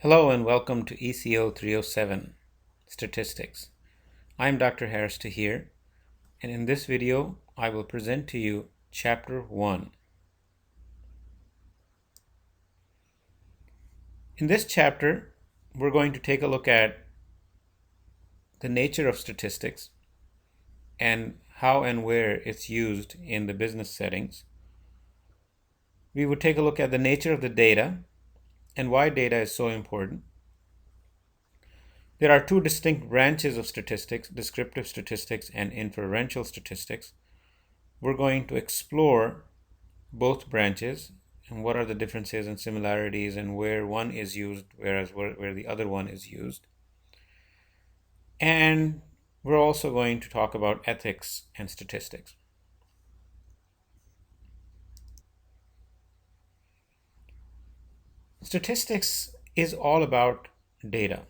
Hello and welcome to ECO 307, Statistics. I'm Dr. Harris here, and in this video, I will present to you Chapter 1. In this chapter, we're going to take a look at the nature of statistics and how and where it's used in the business settings. We would take a look at the nature of the data and why data is so important. There are two distinct branches of statistics, descriptive statistics and inferential statistics. We're going to explore both branches and what are the differences and similarities and where one is used where the other one is used. And we're also going to talk about ethics and statistics. Statistics is all about data.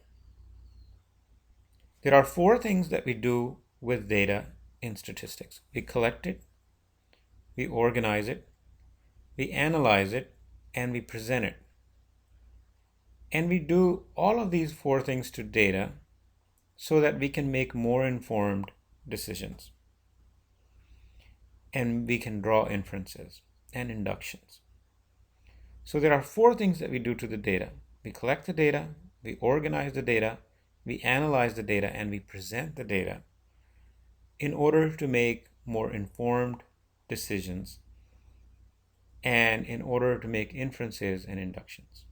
There are four things that we do with data in statistics. We collect it, we organize it, we analyze it, and we present it. And we do all of these four things to data so that we can make more informed decisions. And we can draw inferences and inductions. So there are four things that we do to the data. We collect the data, we organize the data, we analyze the data, and we present the data in order to make more informed decisions and in order to make inferences and inductions.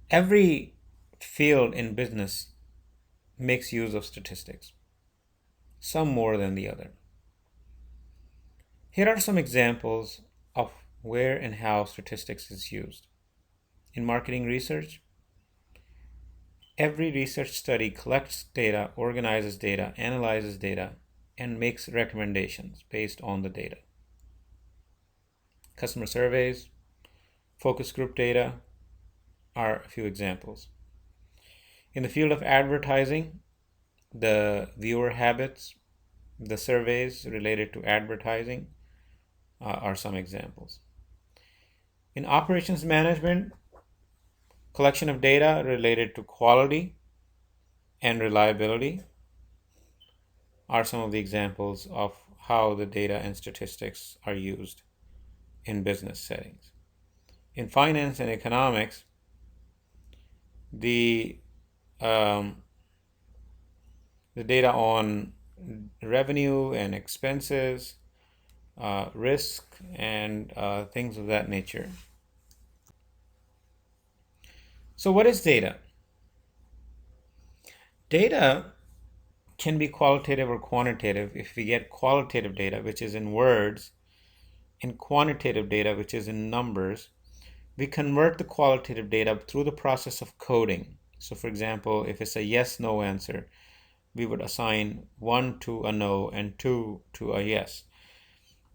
Every field in business makes use of statistics, some more than the other. Here are some examples of where and how statistics is used. In marketing research, every research study collects data, organizes data, analyzes data, and makes recommendations based on the data. Customer surveys, focus group data are a few examples. In the field of advertising, the viewer habits, the surveys related to advertising are some examples. In operations management, collection of data related to quality and reliability are some of the examples of how the data and statistics are used in business settings. In finance and economics, the data on revenue and expenses, risk, and things of that nature. So what is data? Data can be qualitative or quantitative. If we get qualitative data, which is in words, and quantitative data, which is in numbers, we convert the qualitative data through the process of coding. So for example, if it's a yes-no answer, we would assign 1 to a no and 2 to a yes.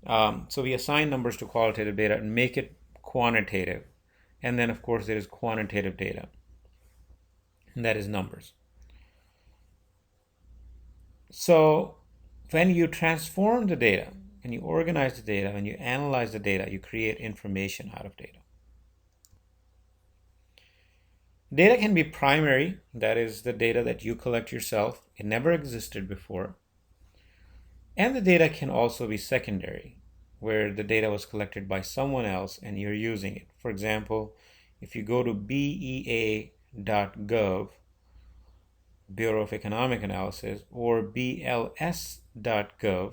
So we assign numbers to qualitative data and make it quantitative. And then of course there is quantitative data, and that is numbers. So when you transform the data, and you organize the data, and you analyze the data, you create information out of data. Data can be primary, that is the data that you collect yourself. It never existed before. And the data can also be secondary, where the data was collected by someone else and you're using it. For example, if you go to bea.gov, Bureau of Economic Analysis, or bls.gov,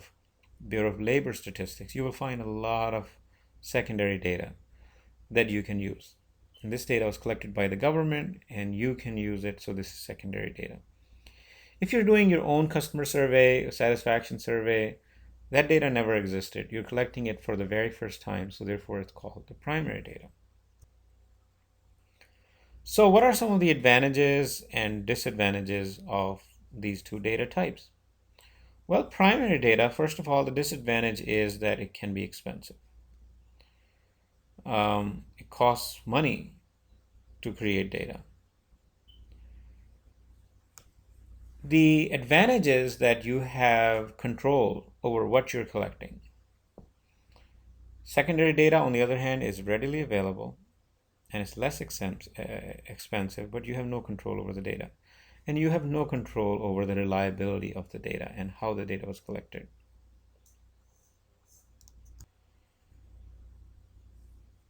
Bureau of Labor Statistics, you will find a lot of secondary data that you can use. And this data was collected by the government and you can use it, so this is secondary data. If you're doing your own customer survey, a satisfaction survey, that data never existed. You're collecting it for the very first time, so therefore it's called the primary data. So what are some of the advantages and disadvantages of these two data types? Well, primary data, first of all, the disadvantage is that it can be expensive. It costs money to create data. The advantage is that you have control over what you're collecting. Secondary data, on the other hand, is readily available and it's less expensive, but you have no control over the data. And you have no control over the reliability of the data and how the data was collected.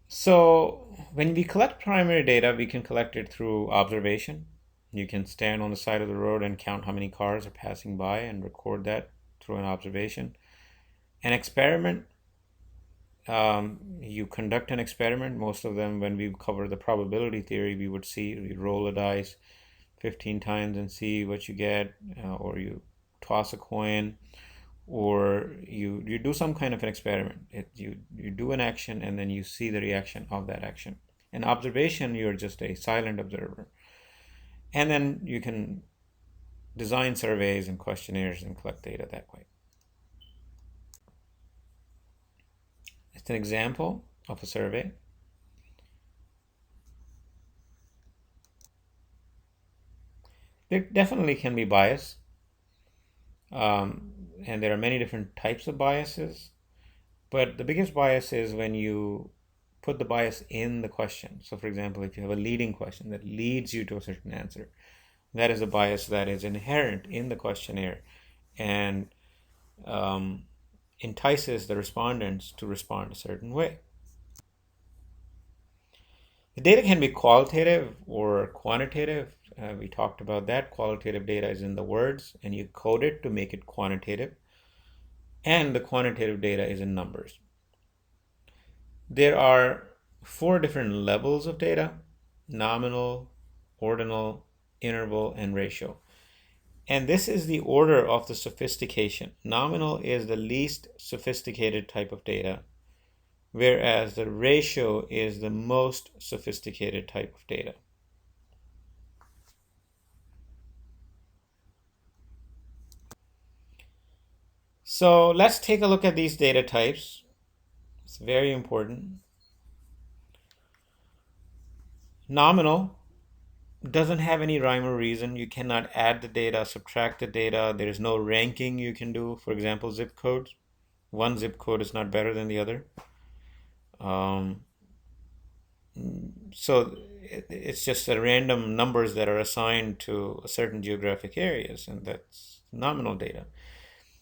So when we collect primary data, we can collect it through observation. You can stand on the side of the road and count how many cars are passing by and record that through an observation. An experiment, you conduct an experiment. Most of them, when we cover the probability theory, we would see, we roll a dice 15 times and see what you get, or you toss a coin, or you do some kind of an experiment. You do an action and then you see the reaction of that action. In observation, you're just a silent observer. And then you can design surveys and questionnaires and collect data that way. It's an example of a survey. There definitely can be bias. And there are many different types of biases, but the biggest bias is when you put the bias in the question. So for example, if you have a leading question that leads you to a certain answer, that is a bias that is inherent in the questionnaire and entices the respondents to respond a certain way. The data can be qualitative or quantitative. We talked about that. Qualitative data is in the words, and you code it to make it quantitative. And the quantitative data is in numbers. There are 4 different levels of data: nominal, ordinal, interval, and ratio. And this is the order of the sophistication. Nominal is the least sophisticated type of data, whereas the ratio is the most sophisticated type of data. So let's take a look at these data types. It's very important. Nominal doesn't have any rhyme or reason. You cannot add the data, subtract the data. There is no ranking you can do. For example, zip codes. One zip code is not better than the other. So it's just the random numbers that are assigned to certain geographic areas, and that's nominal data.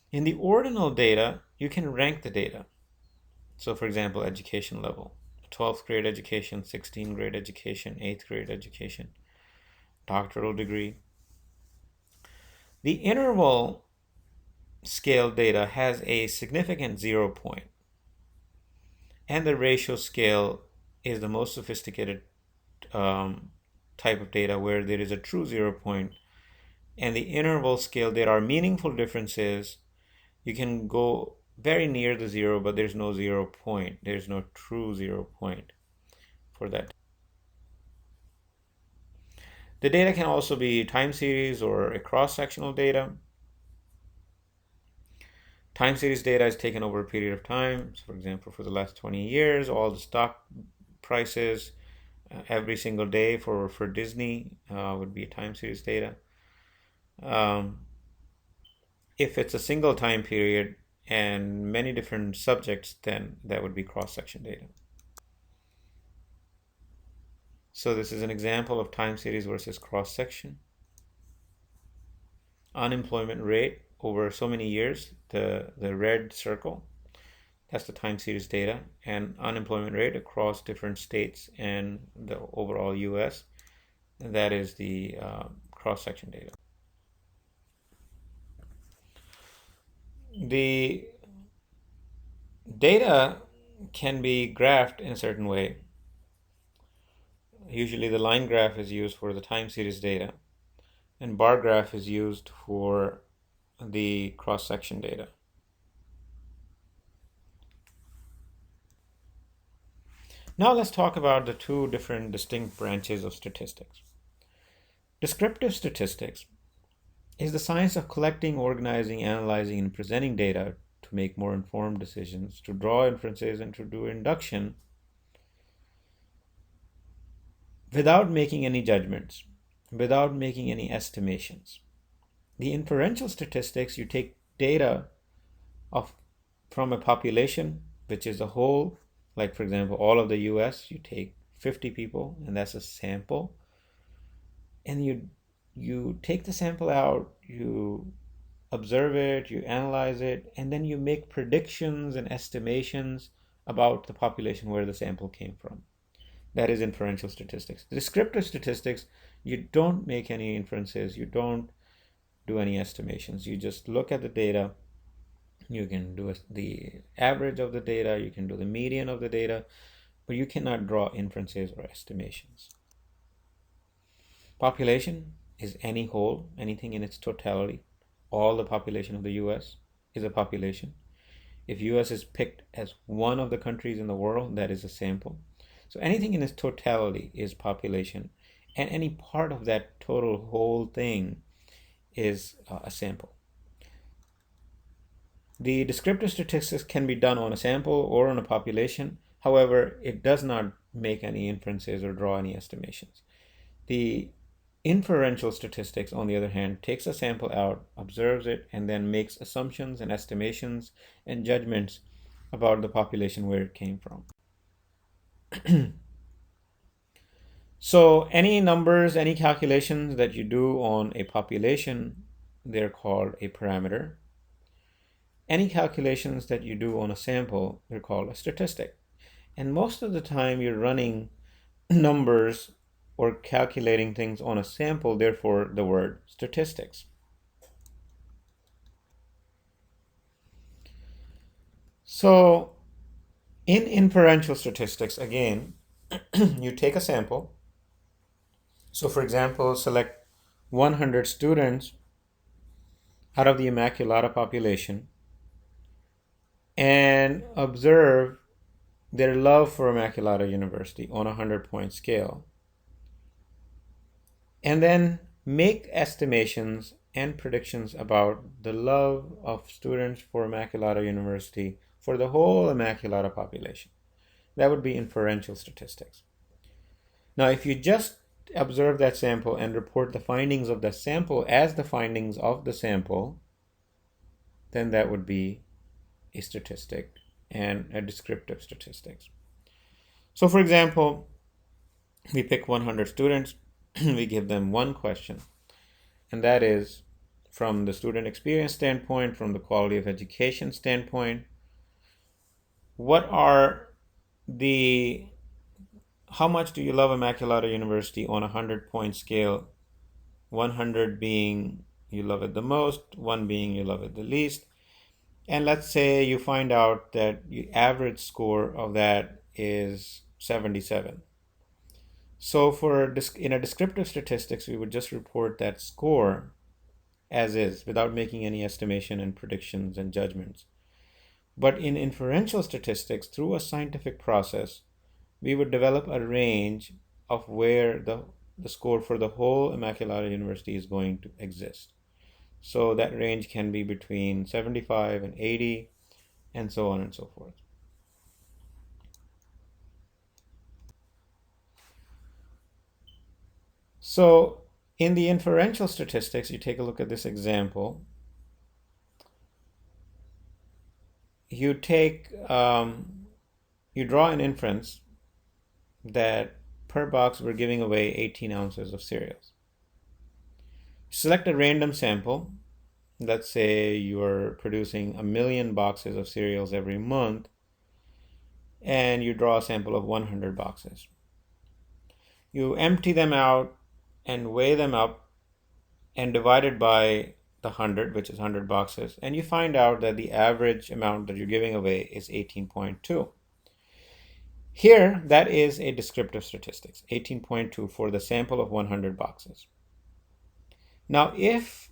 In the ordinal data, you can rank the data. So for example, education level: 12th grade education, 16th grade education, 8th grade education, doctoral degree. The interval scale data has a significant 0 point, and the ratio scale is the most sophisticated type of data where there is a true 0 point. And the interval scale, there are meaningful differences. You can go very near the 0, but there's no 0 point. There's no true 0 point for that. The data can also be time series or a cross-sectional data. Time series data is taken over a period of time. So for example, for the last 20 years, all the stock prices every single day for Disney would be a time series data. If it's a single time period and many different subjects, then that would be cross-section data. So this is an example of time series versus cross-section. Unemployment rate over so many years, the red circle, that's the time series data, and unemployment rate across different states and the overall US, and that is the cross-section data. The data can be graphed in a certain way. Usually the line graph is used for the time series data, and bar graph is used for the cross-section data. Now let's talk about the 2 different distinct branches of statistics. Descriptive statistics is the science of collecting, organizing, analyzing, and presenting data to make more informed decisions, to draw inferences, and to do induction without making any judgments, without making any estimations. The inferential statistics, you take data from a population, which is a whole, like for example, all of the US, you take 50 people, and that's a sample, and you take the sample out, you observe it, you analyze it, and then you make predictions and estimations about the population where the sample came from. That is inferential statistics. Descriptive statistics, you don't make any inferences, you don't do any estimations. You just look at the data. You can do the average of the data, you can do the median of the data, but you cannot draw inferences or estimations. Population is any whole, anything in its totality. All the population of the US is a population. If US is picked as one of the countries in the world, that is a sample. So anything in its totality is population, and any part of that total whole thing is a sample. The descriptive statistics can be done on a sample or on a population. However, it does not make any inferences or draw any estimations. The inferential statistics, on the other hand, takes a sample out, observes it, and then makes assumptions and estimations and judgments about the population where it came from. So any numbers, any calculations that you do on a population, they're called a parameter. Any calculations that you do on a sample, they're called a statistic. And most of the time you're running numbers or calculating things on a sample, therefore the word statistics. So in inferential statistics, again, you take a sample. So for example, select 100 students out of the Immaculata population and observe their love for Immaculata University on a 100-point scale. And then make estimations and predictions about the love of students for Immaculata University for the whole Immaculata population. That would be inferential statistics. Now, if you just observe that sample and report the findings of the sample as the findings of the sample, then that would be a statistic and a descriptive statistics. So for example, we pick 100 students, we give them one question, and that is, from the student experience standpoint, from the quality of education standpoint, how much do you love Immaculata University on a 100-point scale? 100 being you love it the most, 1 being you love it the least. And let's say you find out that the average score of that is 77. So in a descriptive statistics, we would just report that score as is without making any estimation and predictions and judgments. But in inferential statistics, through a scientific process, we would develop a range of where the score for the whole Immaculata University is going to exist. So that range can be between 75 and 80, and so on and so forth. So in the inferential statistics, you take a look at this example. You draw an inference that per box we're giving away 18 ounces of cereals. Select a random sample. Let's say you're producing 1 million boxes of cereals every month, and you draw a sample of 100 boxes. You empty them out and weigh them up and divide it by the 100, which is 100 boxes, and you find out that the average amount that you're giving away is 18.2. Here, that is a descriptive statistics, 18.2 for the sample of 100 boxes. Now, if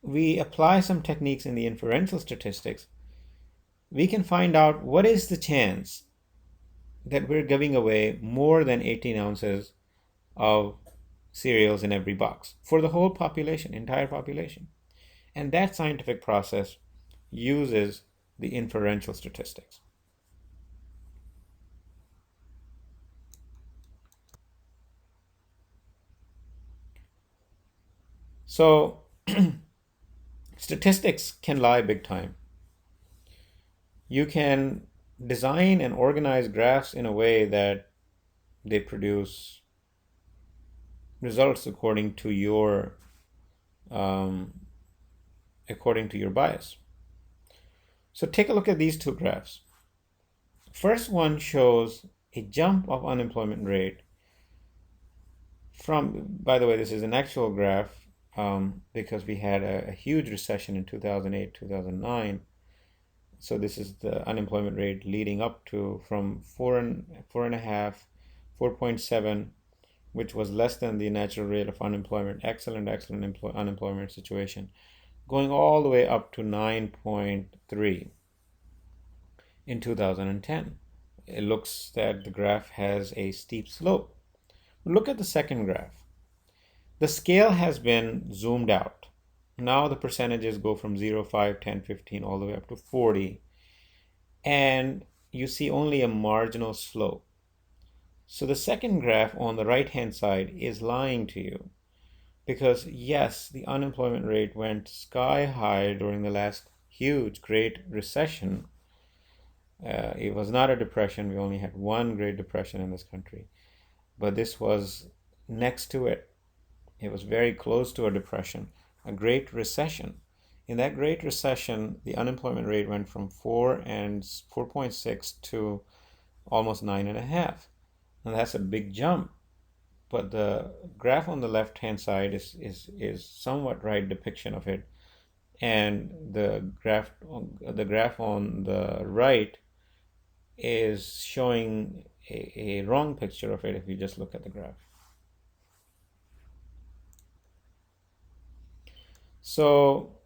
we apply some techniques in the inferential statistics, we can find out what is the chance that we're giving away more than 18 ounces of cereals in every box for the whole population, entire population. And that scientific process uses the inferential statistics. So statistics can lie big time. You can design and organize graphs in a way that they produce results um, according to your bias. So take a look at these two graphs. First one shows a jump of unemployment rate from, by the way, this is an actual graph because we had a huge recession in 2008, 2009. So this is the unemployment rate leading up to from 4.5, 4.7, which was less than the natural rate of unemployment, excellent unemployment situation, going all the way up to 9.3 in 2010. It looks that the graph has a steep slope. Look at the second graph. The scale has been zoomed out. Now the percentages go from 0, 5, 10, 15 all the way up to 40. And you see only a marginal slope. So the second graph on the right-hand side is lying to you because yes, the unemployment rate went sky high during the last huge Great Recession. It was not a depression. We only had one Great Depression in this country, but this was next to it. It was very close to a depression, a Great Recession. In that Great Recession, the unemployment rate went from 4.6 to almost 9.5. And that's a big jump. But the graph on the left-hand side is somewhat right depiction of it. And the graph on the right is showing a wrong picture of it if you just look at the graph. So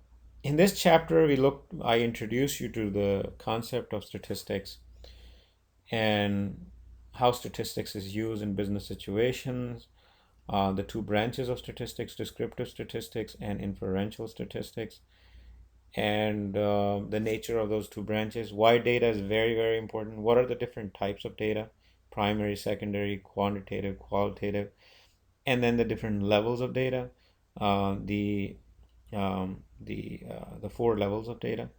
in this chapter, I introduce you to the concept of statistics and how statistics is used in business situations, the two branches of statistics, descriptive statistics and inferential statistics, and the nature of those two branches, why data is very, very important, what are the different types of data, primary, secondary, quantitative, qualitative, and then the different levels of data, the four levels of data.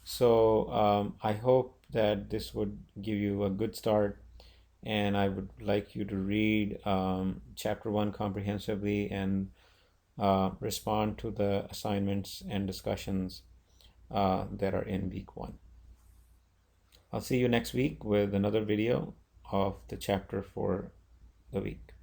So I hope that this would give you a good start, and I would like you to read chapter 1 comprehensively and respond to the assignments and discussions that are in week 1. I'll see you next week with another video of the chapter for the week.